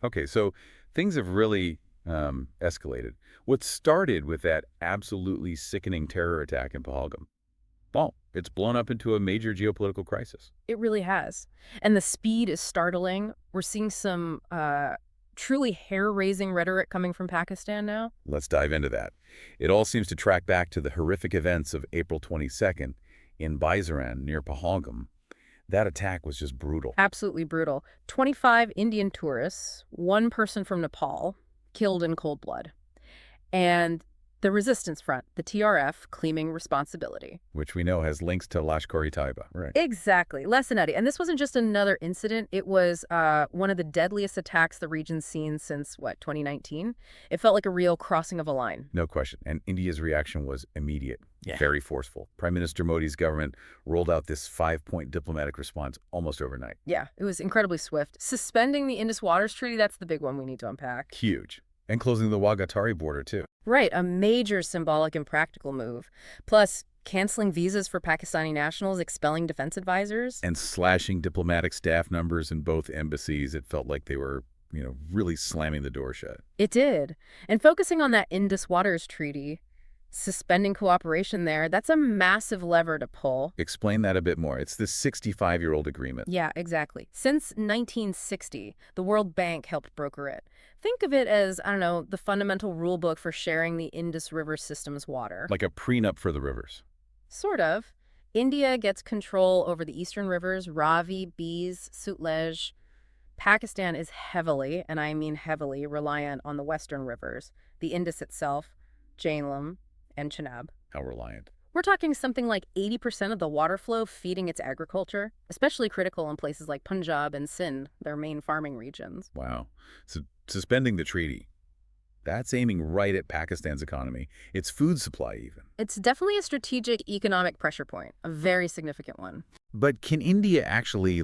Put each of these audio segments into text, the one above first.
Okay, so things have really escalated. What started with that absolutely sickening terror attack in Pahalgam, well, it's blown up into a major geopolitical crisis. It really has. And the speed is startling. We're seeing some truly hair-raising rhetoric coming from Pakistan now. Let's dive into that. It all seems to track back to the horrific events of April 22nd in Bizaran near Pahalgam. That attack was just brutal. Absolutely brutal. 25 Indian tourists, one person from Nepal, killed in cold blood. And the resistance front, the TRF, claiming responsibility. Which we know has links to Lashkar-e-Taiba. Right. Exactly. Less than Eddie. And this wasn't just another incident. It was one of the deadliest attacks the region's seen since, 2019? It felt like a real crossing of a line. No question. And India's reaction was immediate, Yeah. very forceful. Prime Minister Modi's government rolled out this 5-point diplomatic response almost overnight. Yeah, it was incredibly swift. Suspending the Indus Waters Treaty, that's the big one we need to unpack. Huge. And closing the Wagatari border, too. Right, a major symbolic and practical move. Plus, canceling visas for Pakistani nationals, expelling defense advisors. And slashing diplomatic staff numbers in both embassies. It felt like they were, really slamming the door shut. It did. And focusing on that Indus Waters Treaty, suspending cooperation there, that's a massive lever to pull. Explain that a bit more. It's this 65-year-old agreement. Yeah, exactly. Since 1960, the World Bank helped broker it. Think of it as, I don't know, the fundamental rule book for sharing the Indus River system's water. Like a prenup for the rivers. Sort of. India gets control over the eastern rivers, Ravi, Beas, Sutlej. Pakistan is heavily, and I mean heavily, reliant on the western rivers, the Indus itself, Jhelum, and Chenab. How reliant. We're talking something like 80% of the water flow feeding its agriculture, especially critical in places like Punjab and Sindh, their main farming regions. Wow. So suspending the treaty, that's aiming right at Pakistan's economy, its food supply even. It's definitely a strategic economic pressure point, a very significant one. But can India actually,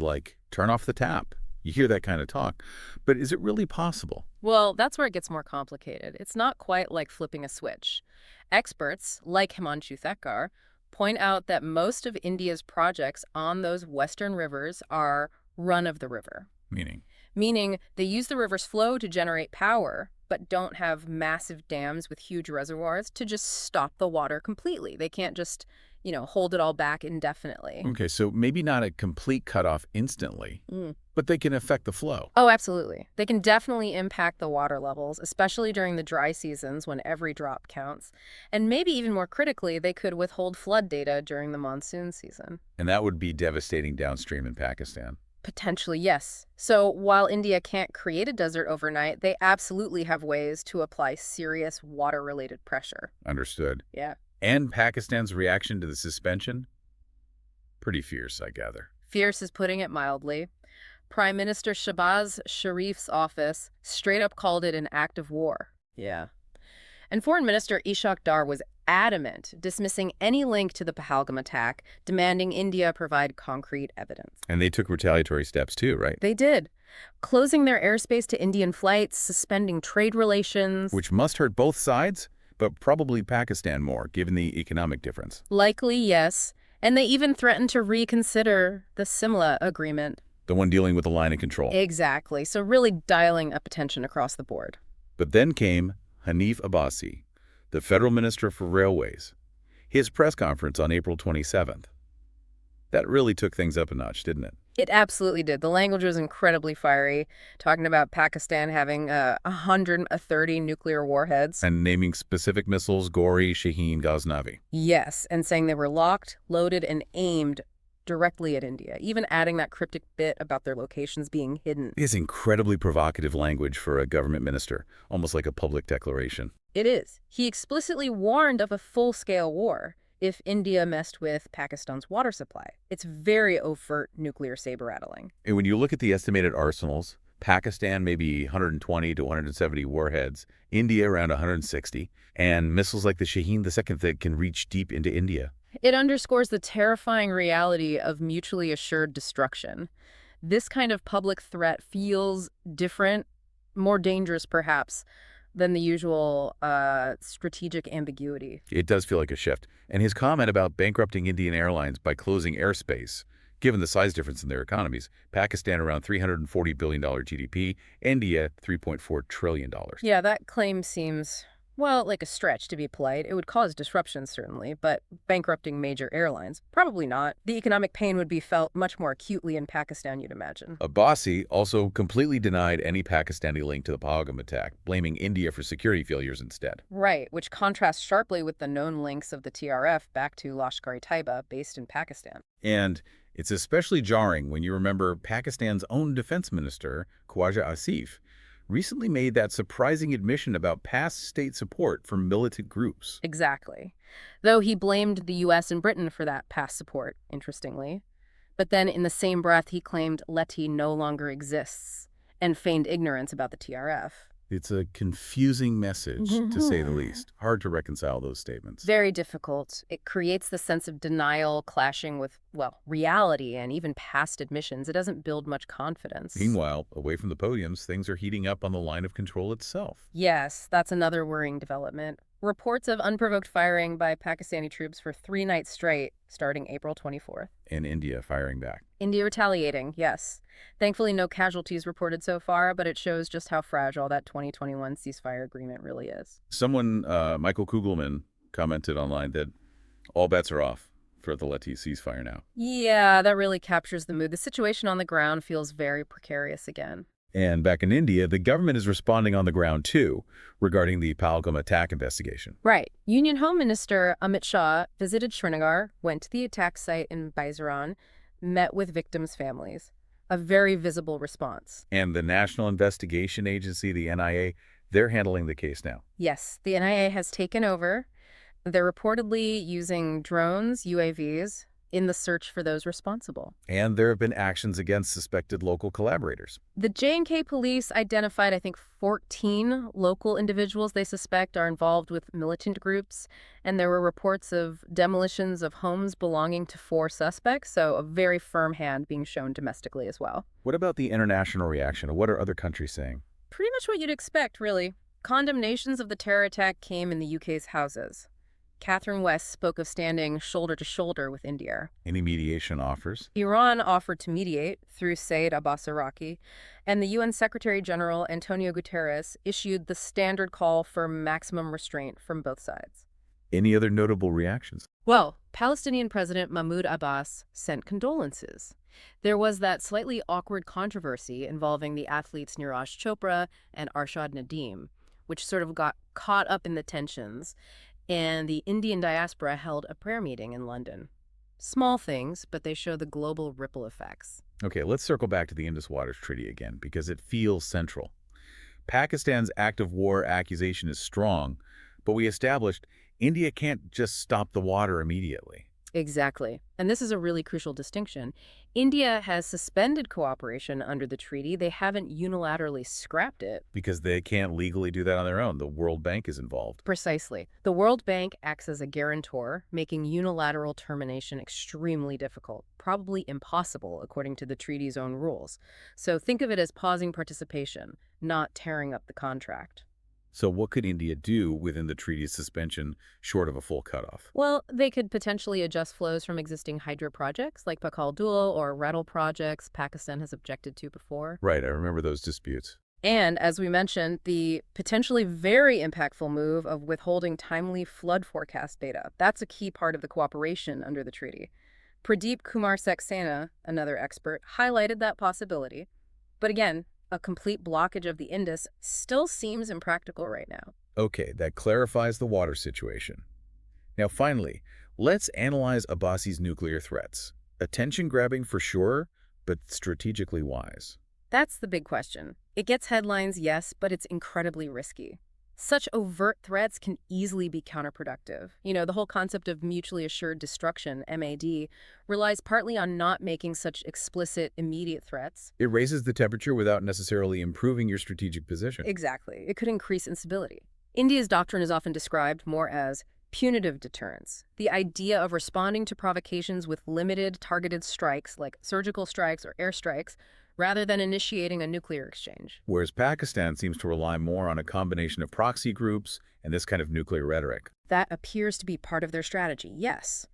turn off the tap? You hear that kind of talk. But is it really possible? Well, that's where it gets more complicated. It's not quite like flipping a switch. Experts, like Himanshu Thakkar, point out that most of India's projects on those western rivers are run-of-the-river. Meaning? Meaning they use the river's flow to generate power, but don't have massive dams with huge reservoirs to just stop the water completely. They can't just, hold it all back indefinitely. Okay, so maybe not a complete cutoff instantly, but they can affect the flow. Oh, absolutely. They can definitely impact the water levels, especially during the dry seasons when every drop counts. And maybe even more critically, they could withhold flood data during the monsoon season. And that would be devastating downstream in Pakistan. Potentially, yes. So while India can't create a desert overnight, they absolutely have ways to apply serious water-related pressure. Understood. Yeah. And Pakistan's reaction to the suspension? Pretty fierce, I gather. Fierce is putting it mildly. Prime Minister Shahbaz Sharif's office straight up called it an act of war. Yeah. And Foreign Minister Ishaq Dar was adamant, dismissing any link to the Pahalgam attack, demanding India provide concrete evidence. And they took retaliatory steps too, right? They did. Closing their airspace to Indian flights, suspending trade relations. Which must hurt both sides, but probably Pakistan more, given the economic difference. Likely, yes. And they even threatened to reconsider the Simla agreement. The one dealing with the line of control. Exactly. So really dialing up attention across the board. But then came Hanif Abbasi, the federal minister for railways, his press conference on April 27th. That really took things up a notch, didn't it? It absolutely did. The language was incredibly fiery, talking about Pakistan having 130 nuclear warheads. And naming specific missiles, Ghori, Shaheen, Ghaznavi. Yes, and saying they were locked, loaded, and aimed directly at India, even adding that cryptic bit about their locations being hidden. It is incredibly provocative language for a government minister, almost like a public declaration. It is. He explicitly warned of a full-scale war if India messed with Pakistan's water supply. It's very overt nuclear saber-rattling. And when you look at the estimated arsenals, Pakistan maybe 120 to 170 warheads, India around 160, and missiles like the Shaheen II that can reach deep into India. It underscores the terrifying reality of mutually assured destruction. This kind of public threat feels different, more dangerous perhaps, than the usual strategic ambiguity. It does feel like a shift. And his comment about bankrupting Indian Airlines by closing airspace Given the size difference in their economies, Pakistan around $340 billion GDP, India $3.4 trillion. Yeah, that claim seems, well, like a stretch, to be polite. It would cause disruption, certainly, but bankrupting major airlines? Probably not. The economic pain would be felt much more acutely in Pakistan, you'd imagine. Abbasi also completely denied any Pakistani link to the Pahalgam attack, blaming India for security failures instead. Right, which contrasts sharply with the known links of the TRF back to Lashkar-e-Taiba, based in Pakistan. And it's especially jarring when you remember Pakistan's own defense minister, Khwaja Asif, recently made that surprising admission about past state support for militant groups. Exactly. Though he blamed the U.S. and Britain for that past support, interestingly. But then in the same breath, he claimed Leti no longer exists and feigned ignorance about the TRF. It's a confusing message, to say the least. Hard to reconcile those statements. Very difficult. It creates the sense of denial clashing with, well, reality and even past admissions. It doesn't build much confidence. Meanwhile, away from the podiums, things are heating up on the line of control itself. Yes, that's another worrying development. Reports of unprovoked firing by Pakistani troops for 3 nights straight, starting April 24th. And India firing back. India retaliating, yes. Thankfully, no casualties reported so far, but it shows just how fragile that 2021 ceasefire agreement really is. Someone, Michael Kugelman, commented online that all bets are off for the Leti ceasefire now. Yeah, that really captures the mood. The situation on the ground feels very precarious again. And back in India, the government is responding on the ground, too, regarding the Pahalgam attack investigation. Right. Union Home Minister Amit Shah visited Srinagar, went to the attack site in Baizaran, met with victims' families. A very visible response. And the National Investigation Agency, the NIA, they're handling the case now. Yes, the NIA has taken over. They're reportedly using drones, UAVs, in the search for those responsible. And there have been actions against suspected local collaborators. The J&K police identified, I think, 14 local individuals they suspect are involved with militant groups, and there were reports of demolitions of homes belonging to 4 suspects, so a very firm hand being shown domestically as well. What about the international reaction? What are other countries saying? Pretty much what you'd expect, really. Condemnations of the terror attack came in the UK's houses. Catherine West spoke of standing shoulder to shoulder with India. Any mediation offers? Iran offered to mediate through Saeed Abbas Iraqi, and the UN Secretary-General Antonio Guterres issued the standard call for maximum restraint from both sides. Any other notable reactions? Well, Palestinian President Mahmoud Abbas sent condolences. There was that slightly awkward controversy involving the athletes Neeraj Chopra and Arshad Nadeem, which sort of got caught up in the tensions, and the Indian diaspora held a prayer meeting in London. Small things, but they show the global ripple effects. Okay, let's circle back to the Indus Waters Treaty again, because it feels central. Pakistan's act of war accusation is strong, but we established India can't just stop the water immediately. Exactly. And this is a really crucial distinction. India has suspended cooperation under the treaty. They haven't unilaterally scrapped it. Because they can't legally do that on their own. The World Bank is involved. Precisely. The World Bank acts as a guarantor, making unilateral termination extremely difficult, probably impossible according to the treaty's own rules. So think of it as pausing participation, not tearing up the contract. So what could India do within the treaty's suspension short of a full cutoff? Well, they could potentially adjust flows from existing hydro projects like Pakhaldul or Rattle projects Pakistan has objected to before. Right, I remember those disputes. And, as we mentioned, the potentially very impactful move of withholding timely flood forecast data. That's a key part of the cooperation under the treaty. Pradeep Kumar Saxena, another expert, highlighted that possibility. But again, a complete blockage of the Indus still seems impractical right now. Okay, that clarifies the water situation. Now finally, let's analyze Abbasi's nuclear threats. Attention-grabbing for sure, but strategically wise. That's the big question. It gets headlines, yes, but it's incredibly risky. Such overt threats can easily be counterproductive. You know, the whole concept of mutually assured destruction, MAD, relies partly on not making such explicit, immediate threats. It raises the temperature without necessarily improving your strategic position. Exactly. It could increase instability. India's doctrine is often described more as punitive deterrence, the idea of responding to provocations with limited, targeted strikes, like surgical strikes or airstrikes, rather than initiating a nuclear exchange. Whereas Pakistan seems to rely more on a combination of proxy groups and this kind of nuclear rhetoric. That appears to be part of their strategy, yes,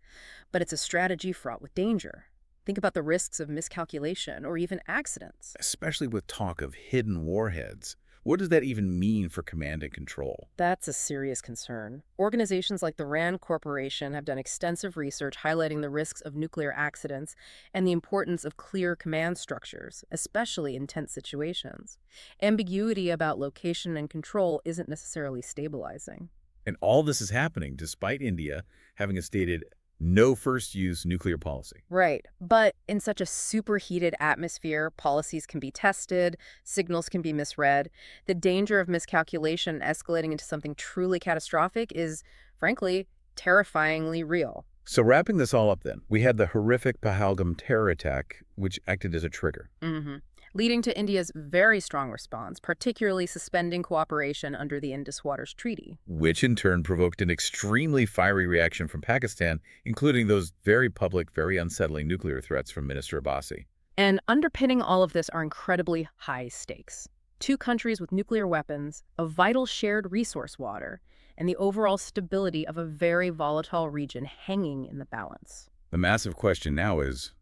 but it's a strategy fraught with danger. Think about the risks of miscalculation or even accidents. Especially with talk of hidden warheads. What does that even mean for command and control? That's a serious concern. Organizations like the RAND Corporation have done extensive research highlighting the risks of nuclear accidents and the importance of clear command structures, especially in tense situations. Ambiguity about location and control isn't necessarily stabilizing. And all this is happening despite India having a stated no first-use nuclear policy. Right. But in such a superheated atmosphere, policies can be tested, signals can be misread. The danger of miscalculation escalating into something truly catastrophic is, frankly, terrifyingly real. So wrapping this all up then, we had the horrific Pahalgam terror attack, which acted as a trigger. hmm Leading to India's very strong response, particularly suspending cooperation under the Indus Waters Treaty. Which in turn provoked an extremely fiery reaction from Pakistan, including those very public, very unsettling nuclear threats from Minister Abbasi. And underpinning all of this are incredibly high stakes. Two countries with nuclear weapons, a vital shared resource water, and the overall stability of a very volatile region hanging in the balance. The massive question now is,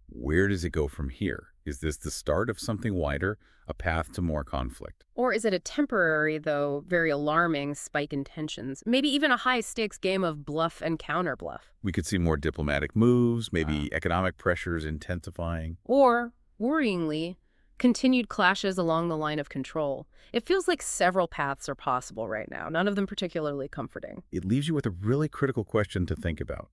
where does it go from here? Is this the start of something wider, a path to more conflict? Or is it a temporary, though very alarming, spike in tensions? Maybe even a high-stakes game of bluff and counter-bluff. We could see more diplomatic moves, maybe economic pressures intensifying. Or, worryingly, continued clashes along the line of control. It feels like several paths are possible right now, none of them particularly comforting. It leaves you with a really critical question to think about.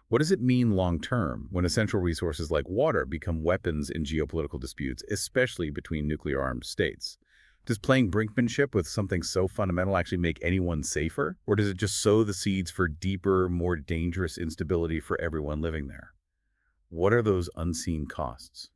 What does it mean long-term when essential resources like water become weapons in geopolitical disputes, especially between nuclear-armed states? Does playing brinkmanship with something so fundamental actually make anyone safer? Or does it just sow the seeds for deeper, more dangerous instability for everyone living there? What are those unseen costs?